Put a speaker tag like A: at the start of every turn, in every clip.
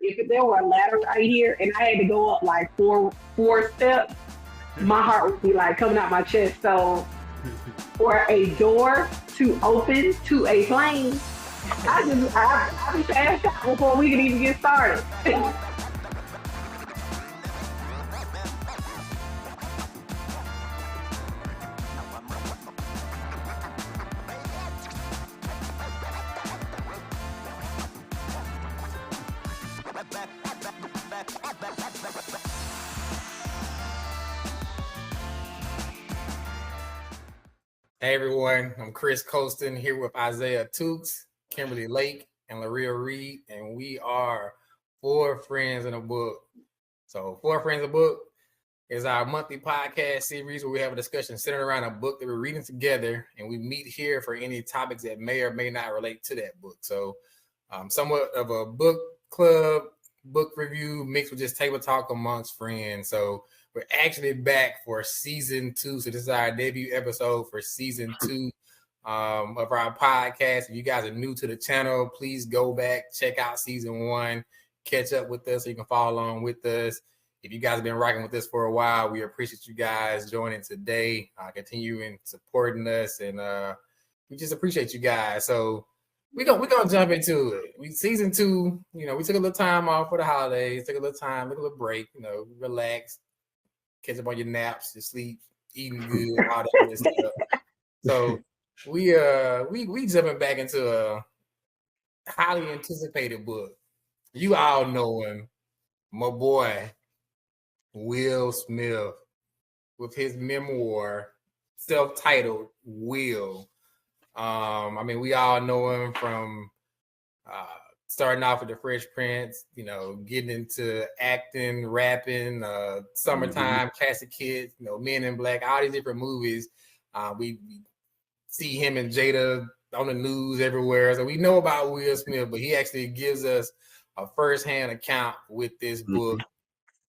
A: If there were a ladder right here and I had to go up like four steps, my heart would be like coming out my chest. So for a door to open to a plane, I be passed out before we can even get started.
B: Hey everyone, I'm Chris Colston here with Isaiah Tukes, Kimberly Lake, and Laria Reed, and we are Four Friends in a Book. So, Four Friends in a Book is our monthly podcast series where we have a discussion centered around a book that we're reading together, and we meet here for any topics that may or may not relate to that book. So, somewhat of a book club, book review mixed with just table talk amongst friends. So, we're actually back for season 2. So this is our debut episode for season 2 of our podcast. If you guys are new to the channel, please go back, check out season 1, catch up with us so you can follow along with us. If you guys have been rocking with us for a while, we appreciate you guys joining today, continuing supporting us, and we just appreciate you guys. So we're gonna jump into it. Season 2, we took a little time off for the holidays, took a little break, relax. Catch up on your naps, your sleep, eating good, all that good stuff. So we jumping back into a highly anticipated book. You all know him, my boy Will Smith, with his memoir, self-titled Will. We all know him from starting off with the Fresh Prince, getting into acting, rapping, Summertime, Classic Kids, Men in Black, all these different movies. We see him and Jada on the news everywhere. So we know about Will Smith, but he actually gives us a firsthand account with this book,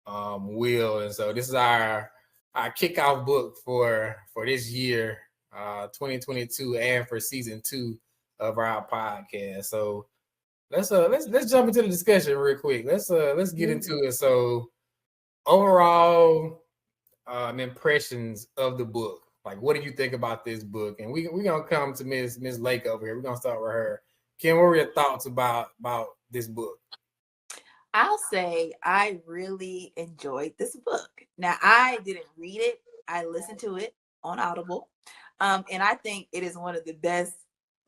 B: Will. And so this is our kickoff book for this year, 2022, and for season 2 of our podcast. So let's jump into the discussion real quick. Let's get into it. So overall impressions of the book. Like, what do you think about this book? And we're gonna come to Miss Lake over here. We're gonna start with her. Kim, what were your thoughts about this book?
C: I'll say I really enjoyed this book. Now, I didn't read it. I listened to it on Audible. And I think it is one of the best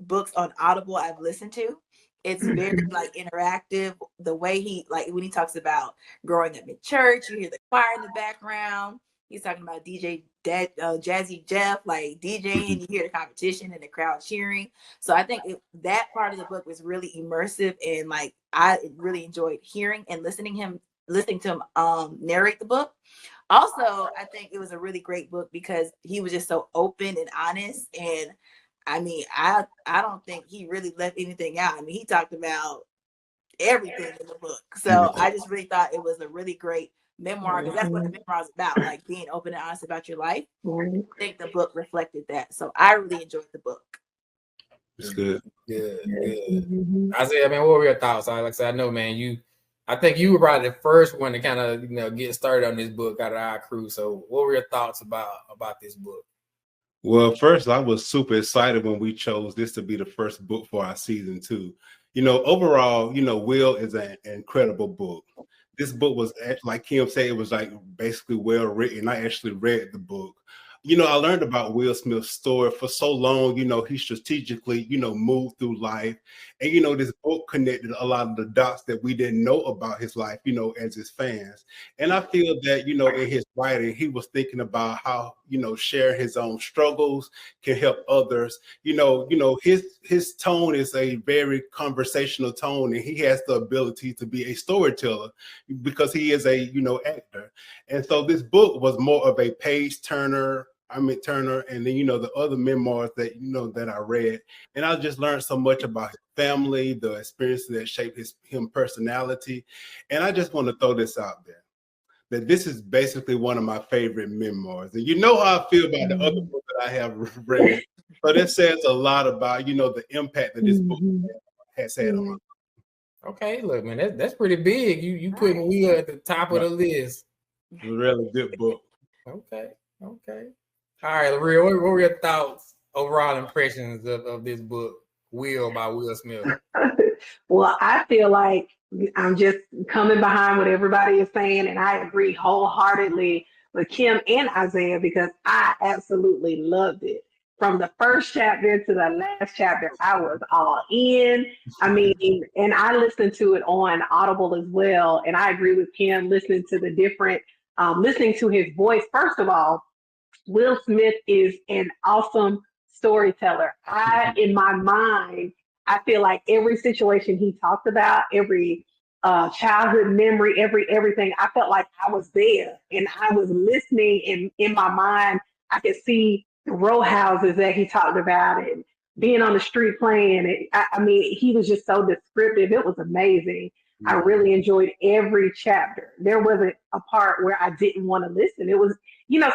C: books on Audible I've listened to. It's very interactive. The way when he talks about growing up in church, you hear the choir in the background. He's talking about DJ Jazzy Jeff, DJing. You hear the competition and the crowd cheering. So I think that part of the book was really immersive, and I really enjoyed hearing and listening to him narrate the book. Also, I think it was a really great book because he was just so open and honest, and I don't think he really left anything out. He talked about everything in the book. So I just really thought it was a really great memoir, because that's what the memoir is about, being open and honest about your life. I think the book reflected that. So I really enjoyed the book.
D: It's good.
B: Good. Isaiah, man, what were your thoughts? Like I said, I know, man, I think you were probably the first one to kind of get started on this book out of our crew. So what were your thoughts about this book?
D: Well, first, I was super excited when we chose this to be the first book for our season 2. Overall, Will is an incredible book. This book was, like Kim said, it was basically well written. I actually read the book. I learned about Will Smith's story for so long. He strategically, moved through life. And, this book connected a lot of the dots that we didn't know about his life, as his fans. And I feel that, in his writing, he was thinking about how, sharing his own struggles can help others. His tone is a very conversational tone, and he has the ability to be a storyteller because he is a, actor. And so this book was more of a page turner, and then the other memoirs that that I read, and I just learned so much about his family, the experiences that shaped him personality. And I just want to throw this out there, that this is basically one of my favorite memoirs. And you know how I feel about the other book that I have read. So that says a lot about the impact that this book has had on me.
B: Okay, look, man, that's pretty big. You putting Will at the top of the list.
D: Really good book.
B: Okay. All right, Laria, what were your thoughts, overall impressions of this book, Will by Will Smith?
A: Well, I feel like I'm just coming behind what everybody is saying, and I agree wholeheartedly with Kim and Isaiah because I absolutely loved it. From the first chapter to the last chapter, I was all in. I mean, and I listened to it on Audible as well, and I agree with Kim listening to the different, listening to his voice. First of all, Will Smith is an awesome storyteller. In my mind, I feel like every situation he talked about, every childhood memory, everything, I felt like I was there and I was listening. And in my mind, I could see the row houses that he talked about and being on the street playing. I mean, he was just so descriptive. It was amazing. I really enjoyed every chapter. There wasn't a part where I didn't want to listen. It was,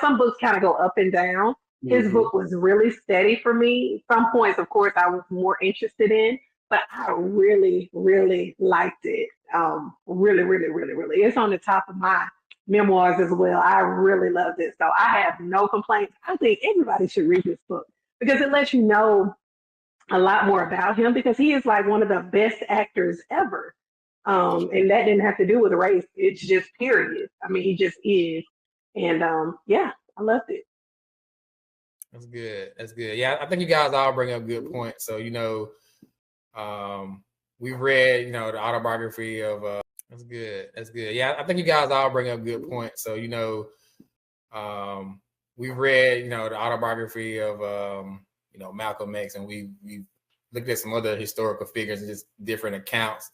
A: some books kind of go up and down. His book was really steady for me. Some points, of course, I was more interested in, but I really, really liked it. Really, really, really, really. It's on the top of my memoirs as well. I really loved it. So I have no complaints. I think everybody should read this book because it lets you know a lot more about him because he is like one of the best actors ever. And that didn't have to do with race. It's just period. I mean, he just is. And yeah, I loved it.
B: That's good. Yeah, I think you guys all bring up good points. So, we've read, the autobiography of that's good. Yeah, I think you guys all bring up good points. So, we've read, the autobiography of Malcolm X, and we looked at some other historical figures and just different accounts.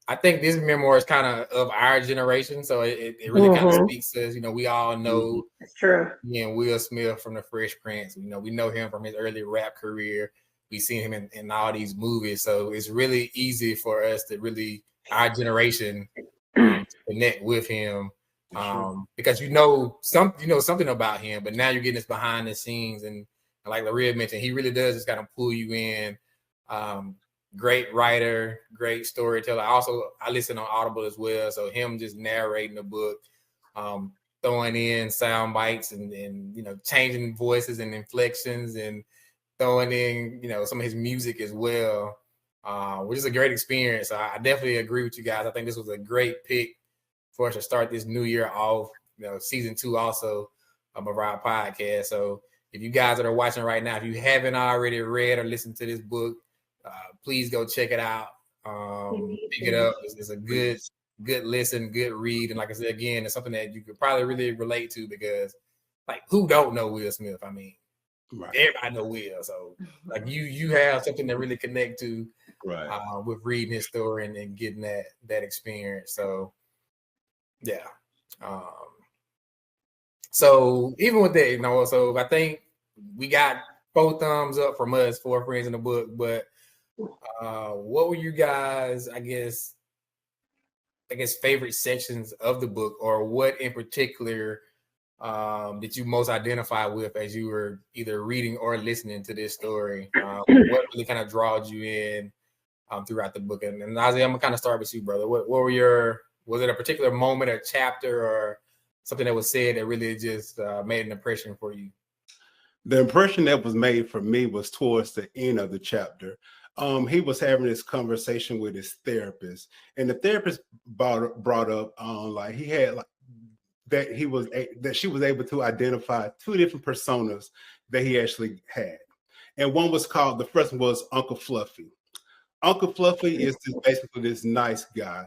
B: I think this memoir is kind of our generation, so it really kind of speaks to us. We all know
A: it's true.
B: Will Smith from The Fresh Prince. We know him from his early rap career. We've seen him in all these movies, so it's really easy for us to really, our generation, to connect with him because something about him. But now you're getting this behind the scenes, and like Laria mentioned, he really does just kind of pull you in. Great writer, great storyteller. I listen on Audible as well. So him just narrating the book, throwing in sound bites and changing voices and inflections and throwing in, some of his music as well, which is a great experience. So I definitely agree with you guys. I think this was a great pick for us to start this new year off, season 2 also of our podcast. So if you guys that are watching right now, if you haven't already read or listened to this book, please go check it out. Pick it up. It's a good listen, good read. And like I said, again, it's something that you could probably really relate to because, like, who don't know Will Smith? I mean, everybody know Will. So, like, you have something to really connect to with reading his story and getting that experience. So, yeah. So even with that, so I think we got 4 thumbs up from us, 4 friends in the book, but what were you guys, I guess favorite sections of the book, or what in particular did you most identify with as you were either reading or listening to this story? What really kind of drawed you in throughout the book? And Isaiah, I'm gonna kind of start with you, brother. What were was it a particular moment, a chapter, or something that was said that really just made an impression for you?
D: The impression that was made for me was towards the end of the chapter. He was having this conversation with his therapist, and the therapist brought up like he had like that she was able to identify 2 different personas that he actually had, and the first one was Uncle Fluffy. Uncle Fluffy is basically this nice guy,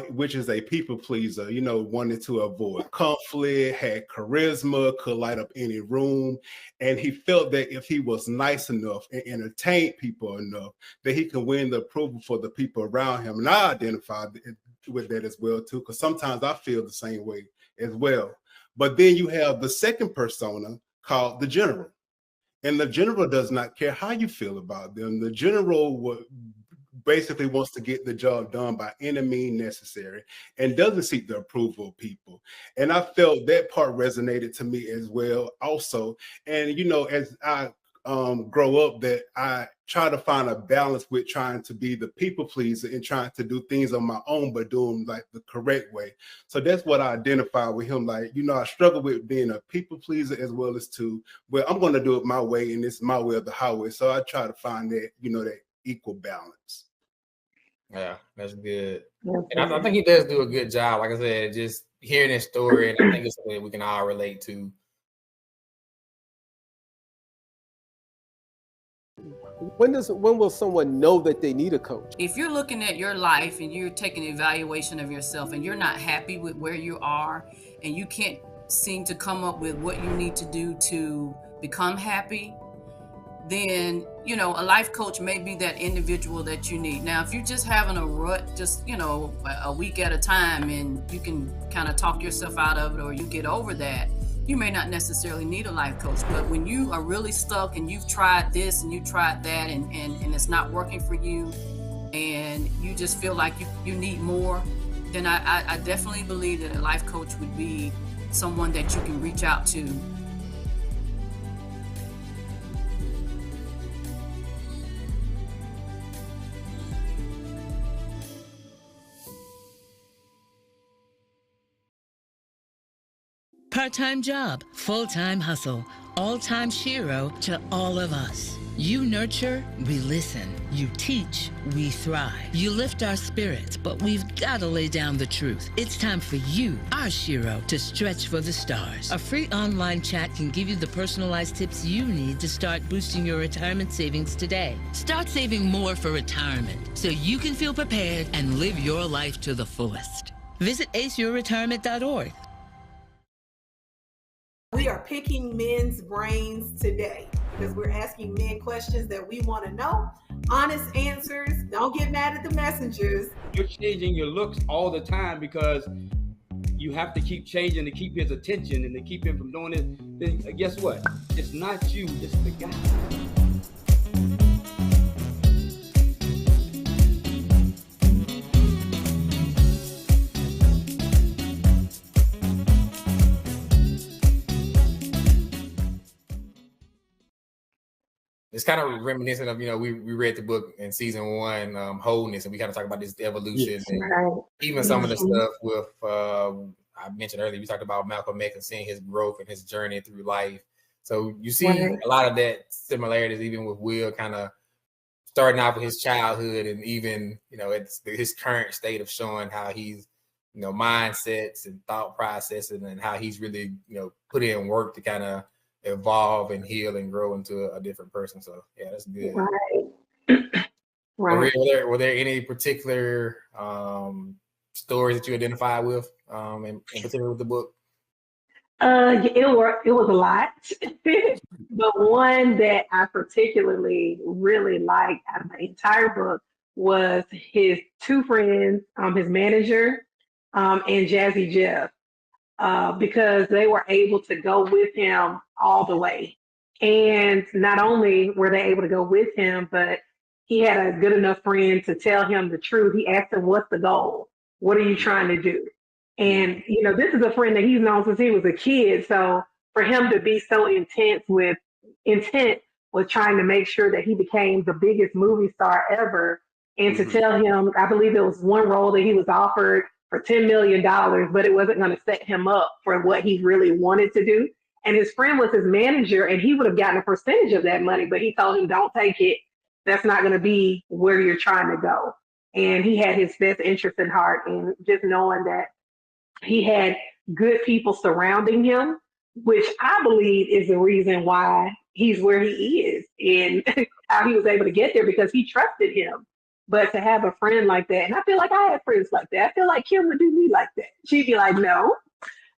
D: which is a people pleaser, wanted to avoid conflict, had charisma, could light up any room. And he felt that if he was nice enough and entertained people enough, that he could win the approval for the people around him. And I identified with that as well, too, because sometimes I feel the same way as well. But then you have the second persona called the general. And the general does not care how you feel about them. The general basically wants to get the job done by any means necessary and doesn't seek the approval of people. And I felt that part resonated to me as well also. And, as I grow up, that I try to find a balance with trying to be the people pleaser and trying to do things on my own, but do them like the correct way. So that's what I identify with him. Like, you know, I struggle with being a people pleaser as well as well, I'm going to do it my way, and it's my way of the highway. So I try to find that, you know, that equal balance.
B: Yeah, that's good. And I think he does do a good job. Like I said, just hearing his story, and I think it's something that we can all relate to.
E: When will someone know that they need a coach?
F: If you're looking at your life and you're taking an evaluation of yourself and you're not happy with where you are and you can't seem to come up with what you need to do to become happy, then, you know, a life coach may be that individual that you need. Now, if you're just having a rut, just, you know, a week at a time, and you can kind of talk yourself out of it, or you get over that, you may not necessarily need a life coach. But when you are really stuck and you've tried this and you tried that and it's not working for you, and you just feel like you need more, then I definitely believe that a life coach would be someone that you can reach out to.
G: Part-time job, full-time hustle, all-time Shiro to all of us. You nurture, we listen. You teach, we thrive. You lift our spirits, but we've got to lay down the truth. It's time for you, our Shiro, to stretch for the stars. A free online chat can give you the personalized tips you need to start boosting your retirement savings today. Start saving more for retirement so you can feel prepared and live your life to the fullest. Visit aceyourretirement.org.
H: We are picking men's brains today because we're asking men questions that we want to know. Honest answers. Don't get mad at the messengers.
I: You're changing your looks all the time because you have to keep changing to keep his attention and to keep him from doing it. Then guess what? It's not you, it's the guy.
B: It's kind of reminiscent of, you know, we read the book in season 1, Wholeness, and we kind of talk about this evolution.
D: Yes.
B: And even some of the stuff with, I mentioned earlier, we talked about Malcolm X and seeing his growth and his journey through life. So you see a lot of that similarities, even with Will kind of starting off with his childhood and even, you know, it's his current state of showing how he's, you know, mindsets and thought processes and how he's really, you know, put in work to kind of evolve and heal and grow into a different person. So yeah, that's good.
A: Right.
B: Maria, were there any particular stories that you identify with in particular with the book?
A: It was a lot, but one that I particularly really liked out of the entire book was his two friends, his manager and Jazzy Jeff. Because they were able to go with him all the way. And not only were they able to go with him, but he had a good enough friend to tell him the truth. He asked him, what's the goal? What are you trying to do? And, you know, this is a friend that he's known since he was a kid. So for him to be so intent with trying to make sure that he became the biggest movie star ever, and to tell him, I believe there was one role that he was offered for $10 million, but it wasn't going to set him up for what he really wanted to do. And his friend was his manager, and he would have gotten a percentage of that money, but he told him, don't take it. That's not going to be where you're trying to go. And he had his best interest in heart, and just knowing that he had good people surrounding him, which I believe is the reason why he's where he is and how he was able to get there, because he trusted him. But to have a friend like that, and I feel like I had friends like that. I feel like Kim would do me like that. She'd be like, no,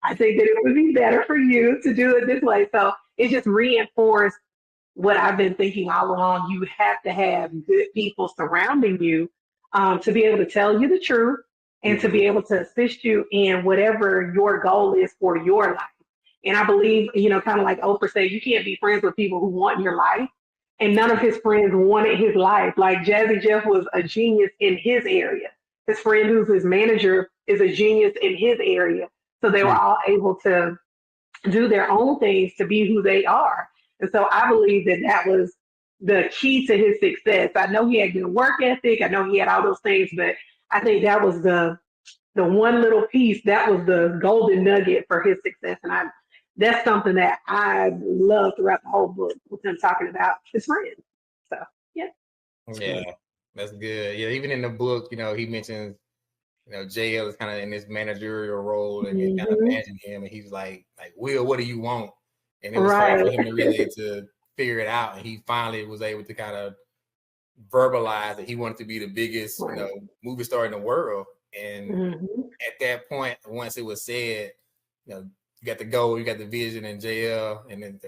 A: I think that it would be better for you to do it this way. So it just reinforced what I've been thinking all along. You have to have good people surrounding you to be able to tell you the truth and to be able to assist you in whatever your goal is for your life. And I believe, you know, kind of like Oprah said, you can't be friends with people who want your life. And none of his friends wanted his life. Like Jazzy Jeff was a genius in his area. His friend who's his manager is a genius in his area. So they were all able to do their own things to be who they are. And so I believe that that was the key to his success. I know he had good work ethic. I know he had all those things, but I think that was the one little piece that was the golden nugget for his success. And that's something that I love throughout the whole book with him talking about his friends. So yeah.
B: Yeah, that's good. Yeah, even in the book, he mentions, JL is kind of in this managerial role and kind of managing him, and he's like, Will, what do you want? And it was hard for him to really to figure it out, and he finally was able to kind of verbalize that he wanted to be the biggest, movie star in the world. And at that point, once it was said, you got the goal, you got the vision, and JL, and then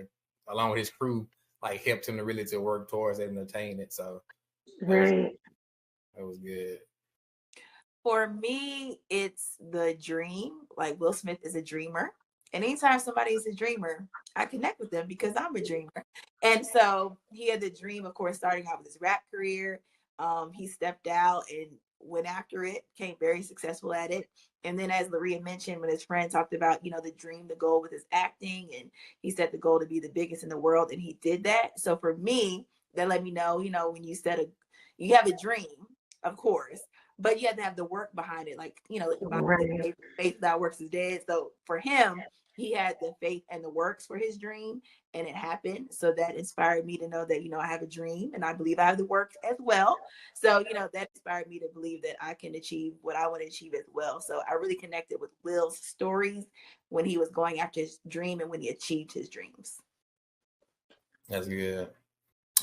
B: along with his crew, helped him to really to work towards it and attain it. So that was good.
C: For me, it's the dream. Like Will Smith is a dreamer. And anytime somebody is a dreamer, I connect with them because I'm a dreamer. And so he had the dream, of course, starting out with his rap career. He stepped out and went after it, became very successful at it. And then as Laria mentioned, when his friend talked about, the dream, the goal with his acting, and he set the goal to be the biggest in the world, and he did that. So for me, that let me know, when you you have a dream, of course, but you have to have the work behind it. Like, faith without works is dead. So for him, he had the faith and the works for his dream, and it happened. So that inspired me to know that, I have a dream, and I believe I have the work as well. So, that inspired me to believe that I can achieve what I want to achieve as well. So I really connected with Will's stories when he was going after his dream and when he achieved his dreams.
B: That's good.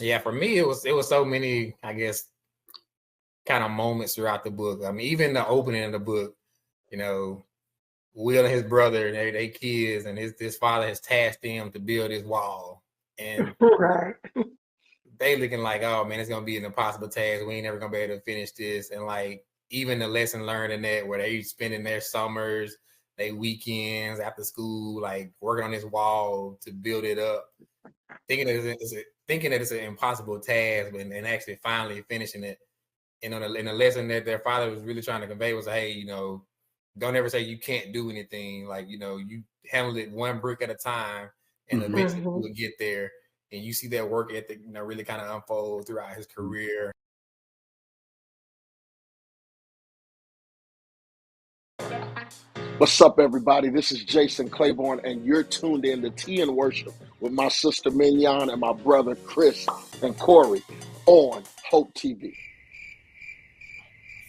B: Yeah, for me, it was so many, I guess, kind of moments throughout the book. I mean, even the opening of the book, Will and his brother, they kids, and his father has tasked them to build this wall. And they looking like, oh man, it's gonna be an impossible task. We ain't never gonna be able to finish this. And even the lesson learned in that, where they spending their summers, their weekends after school, working on this wall to build it up, thinking that it's an impossible task, and actually finally finishing it. And in the lesson that their father was really trying to convey was, hey, don't ever say you can't do anything. You handle it one brick at a time, and eventually you will get there. And you see that work ethic, really kind of unfold throughout his career.
J: What's up, everybody? This is Jason Claiborne, and you're tuned in to Tea and Worship with my sister Mignon and my brother Chris and Corey on Hope TV.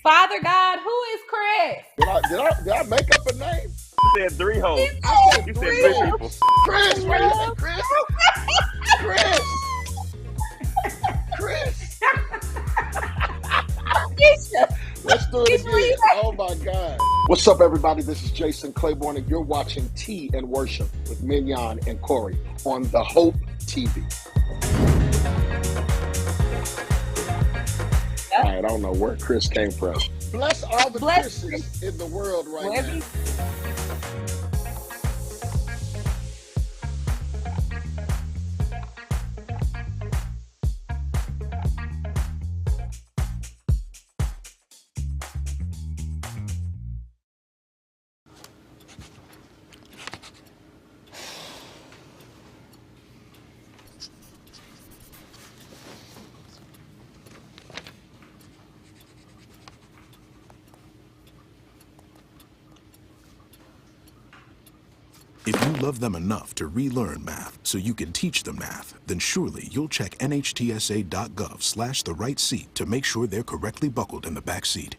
K: Father God, who is Chris?
J: Did I make up a name?
L: You said 3 hoes. You said 3 people.
J: Chris, where you at, Chris? Chris. Let's do it again. Oh my God. What's up, everybody? This is Jason Claiborne, and you're watching Tea and Worship with Mignon and Corey on the Hope TV. All right, I don't know where Chris came from. Bless all the Chris's in the world right now.
M: If you love them enough to relearn math so you can teach them math, then surely you'll check nhtsa.gov/the-right-seat to make sure they're correctly buckled in the back seat.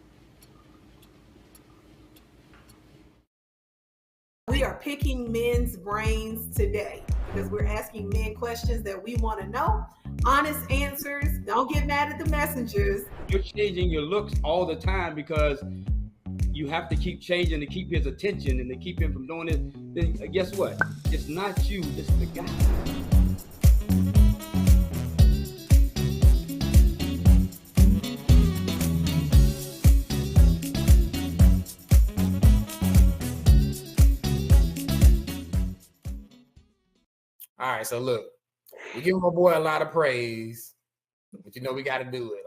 H: We are picking men's brains today because we're asking men questions that we want to know. Honest answers. Don't get mad at the messengers.
I: You're changing your looks all the time because you have to keep changing to keep his attention and to keep him from doing it. Then guess what? It's not you, it's the guy.
B: All right, so look, we give my boy a lot of praise, but we got to do it.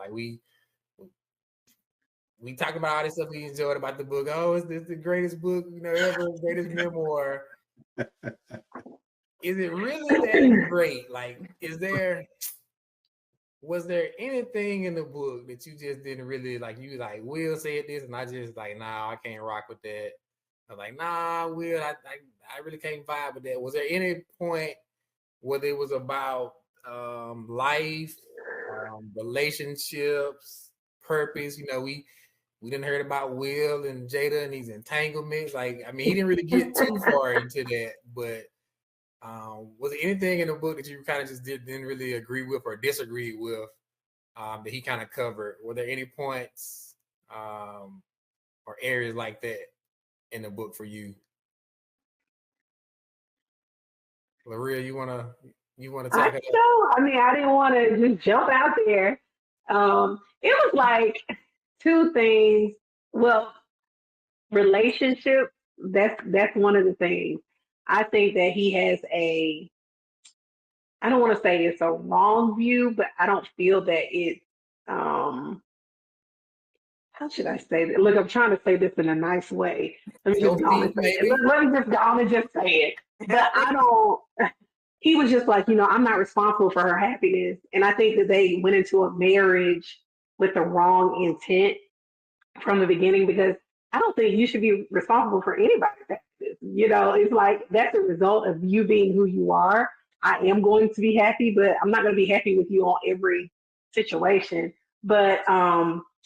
B: We talk about all this stuff we enjoyed about the book. Oh, is this the greatest book, ever, greatest memoir? Is it really that great? Is there was there anything in the book that you just didn't really like? You like, Will said this, and I just like, nah, I can't rock with that. I was like, nah, Will, I really can't vibe with that. Was there any point whether it was about life, relationships, purpose? You know, we didn't heard about Will and Jada and these entanglements. Like, I mean, he didn't really get too far into that, but was there anything in the book that you kind of just didn't really agree with or disagree with that he kind of covered? Were there any points or areas like that in the book for you? Laria, you wanna talk?
A: I mean, I didn't want to just jump out there. It was like two things. Well, relationship. That's one of the things. I think that he has I don't want to say it's a wrong view, but I don't feel that it, how should I say that? Look, I'm trying to say this in a nice way. Let me just go on and say it. Let me just go on and just say it. But he was just like, I'm not responsible for her happiness. And I think that they went into a marriage with the wrong intent from the beginning, because I don't think you should be responsible for anybody's happiness. It's like, that's a result of you being who you are. I am going to be happy, but I'm not going to be happy with you on every situation. But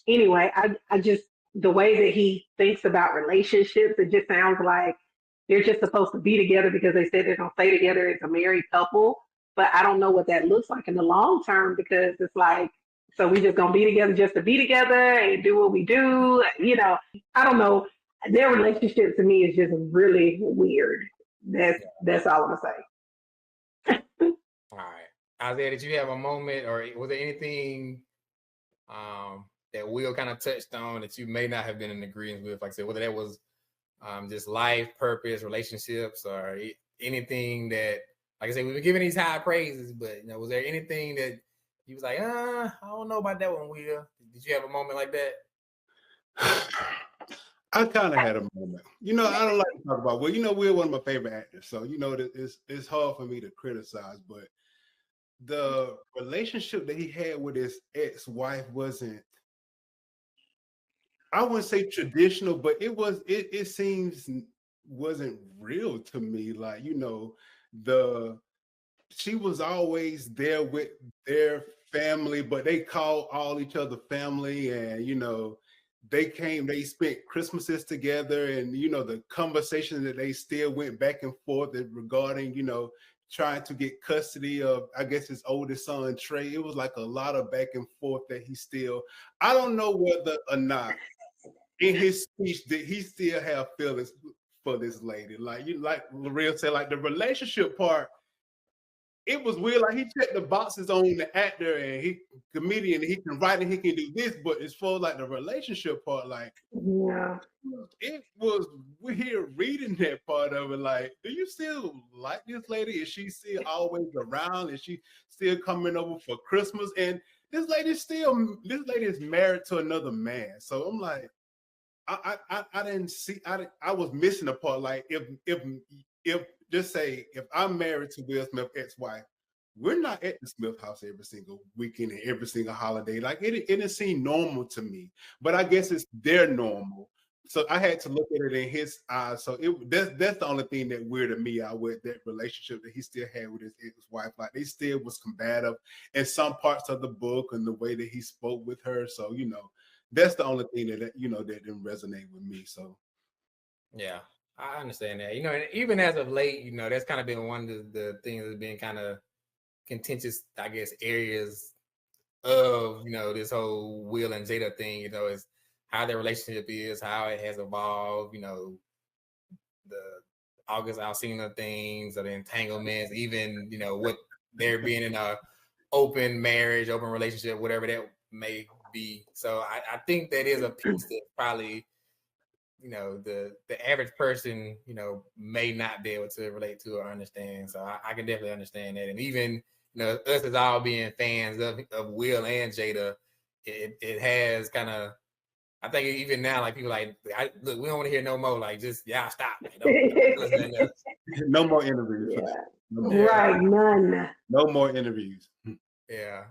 A: anyway, I just, the way that he thinks about relationships, it just sounds like they're just supposed to be together because they said they're going to stay together as a married couple. But I don't know what that looks like in the long term, because it's like, so we just going to be together just to be together and do what we do. I don't know. Their relationship to me is just really weird. That's all I'm going to say.
B: All right. Isaiah, did you have a moment, or was there anything that Will kind of touched on that you may not have been in agreement with? Like I said, whether that was just life, purpose, relationships, or anything that, like I said, we've been giving these high praises, but was there anything that you was like, I don't know about that one, Will? Did you have a moment like that?
D: I kind of had a moment. I don't like to talk about Will. Will, one of my favorite actors, so it's hard for me to criticize. But the relationship that he had with his ex-wife wasn't, I wouldn't say traditional, but it seems wasn't real to me. Like, she was always there with their family, but they called all each other family, and they spent Christmases together, and the conversation that they still went back and forth regarding trying to get custody of, I guess, his oldest son Trey. It was like a lot of back and forth that I don't know whether or not in his speech did he still have feelings for this lady. Like Laria said, like the relationship part, it was weird. Like, he checked the boxes on the actor and he comedian, he can write and he can do this, but as far as like the relationship part, like,
A: yeah,
D: it was weird reading that part of it. Like, do you still like this lady? Is she still always around? Is she still coming over for Christmas? And this lady is married to another man. So I'm like, I didn't see, I was missing a part. Like, if just say, if I'm married to Will Smith's ex-wife, we're not at the Smith house every single weekend and every single holiday. Like, it didn't seem normal to me, but I guess it's their normal. So I had to look at it in his eyes. So that's the only thing that weirded me out with that relationship that he still had with his ex-wife. Like, they still was combative in some parts of the book and the way that he spoke with her. So, that's the only thing that didn't resonate with me. So,
B: yeah, I understand that. And even as of late, that's kind of been one of the things that's been kind of contentious, I guess, areas of, this whole Will and Jada thing, is how their relationship is, how it has evolved, the August Alsina things, or the entanglements, even, what they're being in a open marriage, open relationship, whatever that may be. So I think that is a piece that probably, the average person, may not be able to relate to or understand. So I can definitely understand that. And even, us as all being fans of Will and Jada, it has kind of, I think even now, like, people like, look, we don't want to hear no more. Like, just, y'all stop.
D: No more interviews.
A: Yeah. No more. Right, none.
D: No more interviews.
B: Yeah.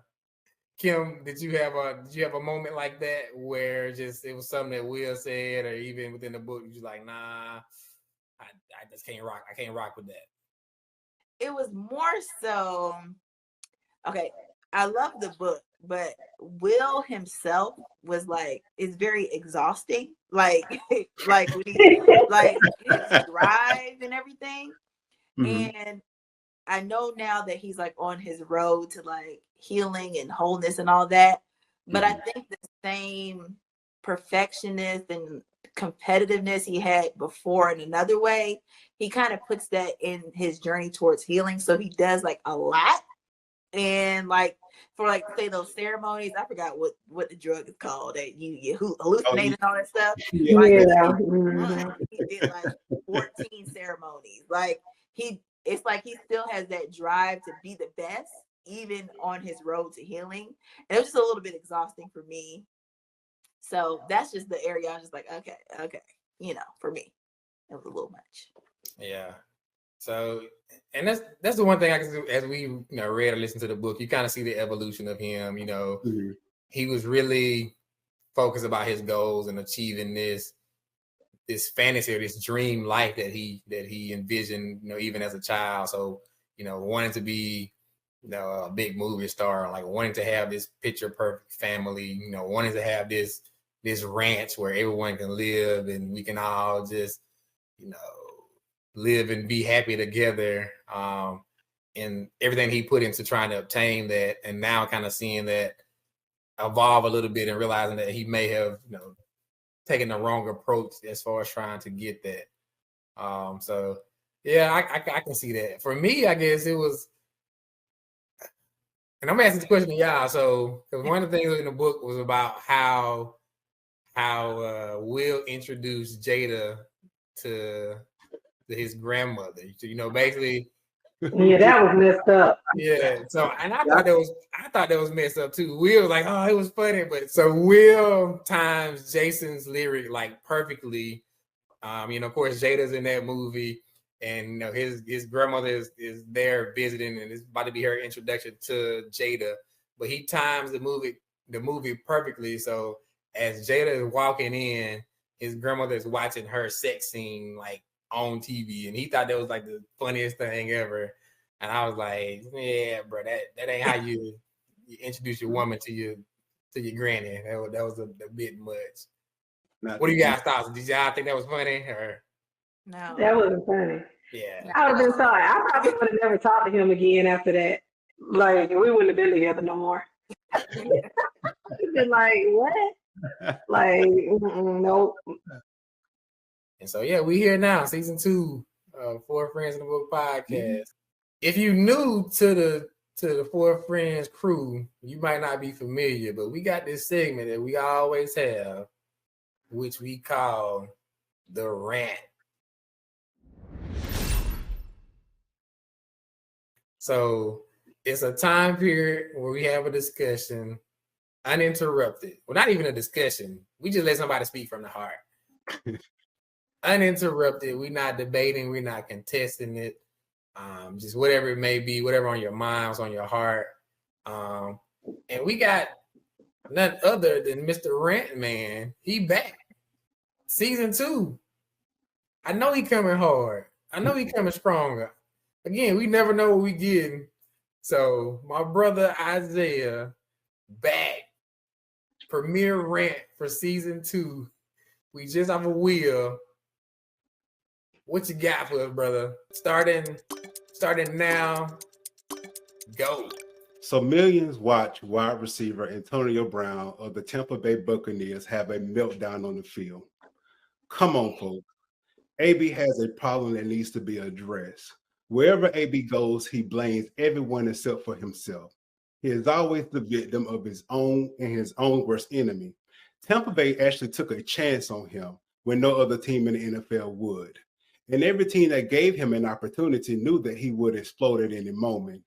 B: Kim, did you have a moment like that where just it was something that Will said, or even within the book, you was like, nah, I just can't rock. I can't rock with that.
C: It was more so, okay, I love the book, but Will himself was like, it's very exhausting. Like when he like his drive and everything. And I know now that he's like on his road to like healing and wholeness and all that. But I think the same perfectionist and competitiveness he had before in another way, he kind of puts that in his journey towards healing. So he does like a lot. And like for like say those ceremonies, I forgot what the drug is called that you hallucinate and all that stuff. Like, he did like 14 ceremonies. Like it's like he still has that drive to be the best, even on his road to healing. And it was just a little bit exhausting for me. So that's just the area I was just like, okay. You know, for me, it was a little much.
B: Yeah. So, and that's the one thing I can do as we read or listen to the book. You kind of see the evolution of him. He was really focused about his goals and achieving this fantasy or this dream life that he envisioned, even as a child. So, wanting to be, a big movie star, like wanting to have this picture perfect family, wanting to have this ranch where everyone can live and we can all just, live and be happy together. And everything he put into trying to obtain that, and now kind of seeing that evolve a little bit and realizing that he may have, taking the wrong approach as far as trying to get that. So yeah, I can see that. For me, I guess it was, and I'm asking this question to y'all. So, because one of the things in the book was about how Will introduced Jada to his grandmother. So, basically.
A: Yeah, that was messed up.
B: Yeah. So, and I thought that was messed up too. Will was like, oh, it was funny, but so Will times Jason's lyric like perfectly. Of course, Jada's in that movie, and his grandmother is there visiting, and it's about to be her introduction to Jada. But he times the movie perfectly. So as Jada is walking in, his grandmother is watching her sex scene like on TV, and he thought that was like the funniest thing ever. And I was like, yeah, bro, that ain't how you introduce your woman to your granny. That was a bit much. What do you guys thought? Did y'all think that was funny or
C: no?
A: That wasn't funny.
B: Yeah,
A: I would have been sorry. I probably would have never talked to him again after that. Like we wouldn't have been together no more. Been like, what? Like, nope.
B: And so, yeah, we here now, season 2 of Four Friends in the Book podcast. If you new to the Four Friends crew, you might not be familiar, but we got this segment that we always have, which we call the rant. So it's a time period where we have a discussion uninterrupted. Well, not even a discussion. We just let somebody speak from the heart. Uninterrupted. We're not debating. We're not contesting it. Just whatever it may be, whatever on your mind, what's on your heart. And we got none other than Mr. Rant Man. He back. Season 2. I know he coming hard. I know he coming stronger. Again, we never know what we getting. So my brother Isaiah back. Premiere rant for season 2. We just have a wheel. What you got for us, brother? Starting now. Go.
D: So millions watch wide receiver Antonio Brown of the Tampa Bay Buccaneers have a meltdown on the field. Come on, folks. AB has a problem that needs to be addressed. Wherever AB goes, he blames everyone except for himself. He is always the victim of his own and his own worst enemy. Tampa Bay actually took a chance on him when no other team in the NFL would. And every team that gave him an opportunity knew that he would explode at any moment.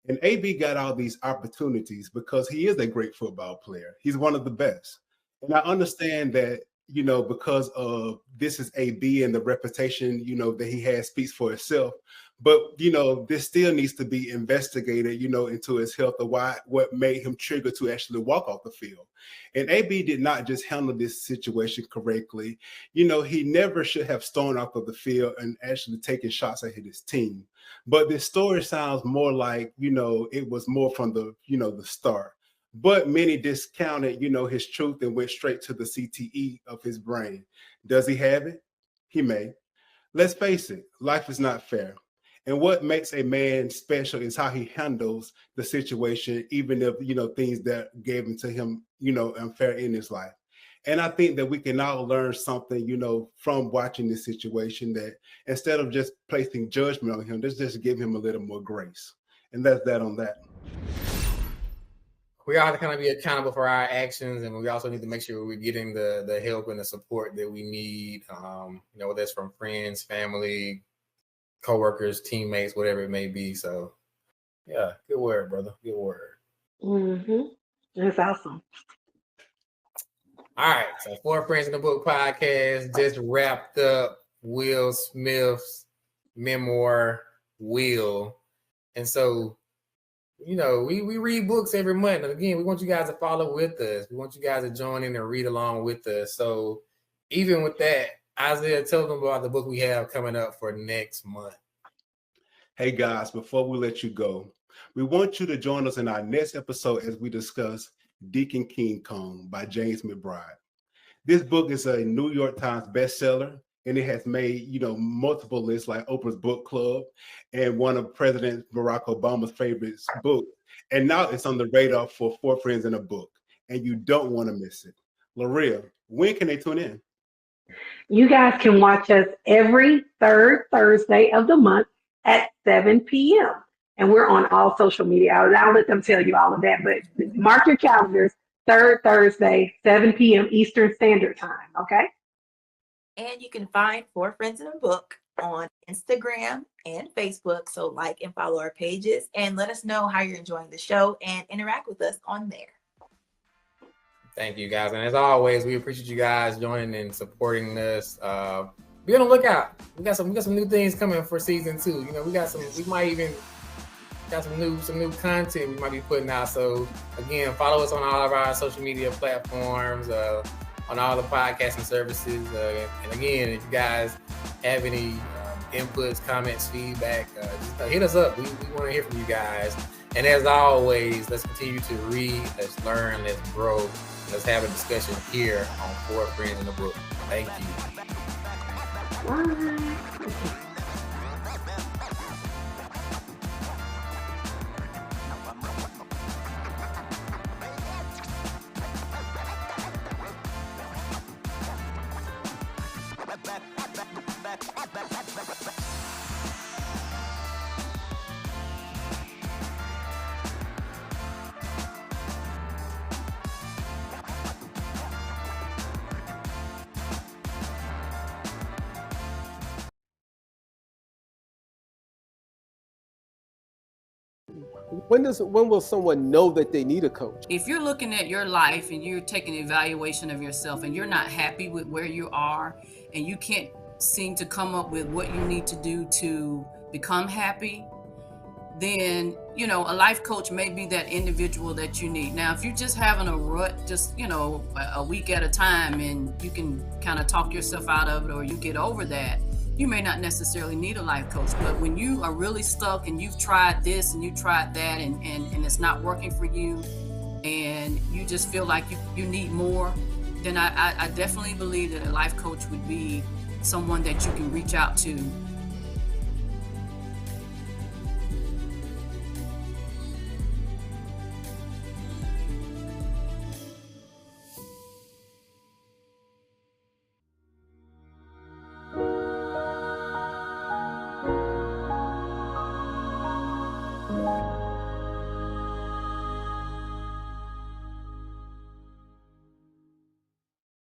D: And AB got all these opportunities because he is a great football player. He's one of the best. And I understand that, you know, because of this is AB and the reputation, you know, that he has speaks for itself. But, you know, this still needs to be investigated, you know, into his health or what made him trigger to actually walk off the field. And AB did not just handle this situation correctly. You know, he never should have stormed off of the field and actually taken shots at his team. But this story sounds more like, you know, it was more from the, you know, the start. But many discounted, you know, his truth and went straight to the CTE of his brain. Does he have it? He may. Let's face it, life is not fair. And what makes a man special is how he handles the situation, even if, you know, things that gave him to him, you know, unfair in his life. And I think that we can all learn something, you know, from watching this situation, that instead of just placing judgment on him, let's just give him a little more grace. And that's that on that.
B: We all kind of be accountable for our actions, and we also need to make sure we're getting the help and the support that we need. You know, whether it's from friends, family, coworkers, teammates, whatever it may be. So, yeah, good word, brother. Good word.
A: That's awesome.
B: All right, so 4 Friends in the Book podcast just wrapped up Will Smith's memoir, Will, and so, you know, we read books every month. And again, we want you guys to follow with us. We want you guys to join in and read along with us. So even with that, Isaiah, tell them about the book we have coming up for next month.
D: Hey guys, before we let you go, we want you to join us in our next episode as we discuss Deacon King Kong by James McBride. This book is a New York Times bestseller, and it has made, you know, multiple lists like Oprah's Book Club and one of President Barack Obama's favorite books. And now it's on the radar for 4 Friends in a Book, and you don't want to miss it. Laria, when can they tune in?
A: You guys can watch us every third Thursday of the month at 7 p.m. And we're on all social media. I'll let them tell you all of that, but mark your calendars, third Thursday, 7 p.m. Eastern Standard Time, okay?
C: And you can find 4 Friends in a Book on Instagram and Facebook. So like and follow our pages and let us know how you're enjoying the show and interact with us on there.
B: Thank you, guys. And as always, we appreciate you guys joining and supporting us. Be on the lookout. We got some new things coming for season 2. You know, we might even got some new content we might be putting out. So again, follow us on all of our social media platforms, on all the podcasting services. And again, if you guys have any inputs, comments, feedback, just hit us up. We want to hear from you guys. And as always, let's continue to read, let's learn, let's grow. Let's have a discussion here on 4 Friends in the Book. Thank you.
A: Bye.
E: When will someone know that they need a coach?
F: If you're looking at your life and you're taking an evaluation of yourself and you're not happy with where you are and you can't seem to come up with what you need to do to become happy, then, you know, a life coach may be that individual that you need. Now, if you're just having a rut, just, you know, a week at a time and you can kind of talk yourself out of it or you get over that, you may not necessarily need a life coach. But when you are really stuck and you've tried this and you tried that and it's not working for you and you just feel like you need more, then I definitely believe that a life coach would be someone that you can reach out to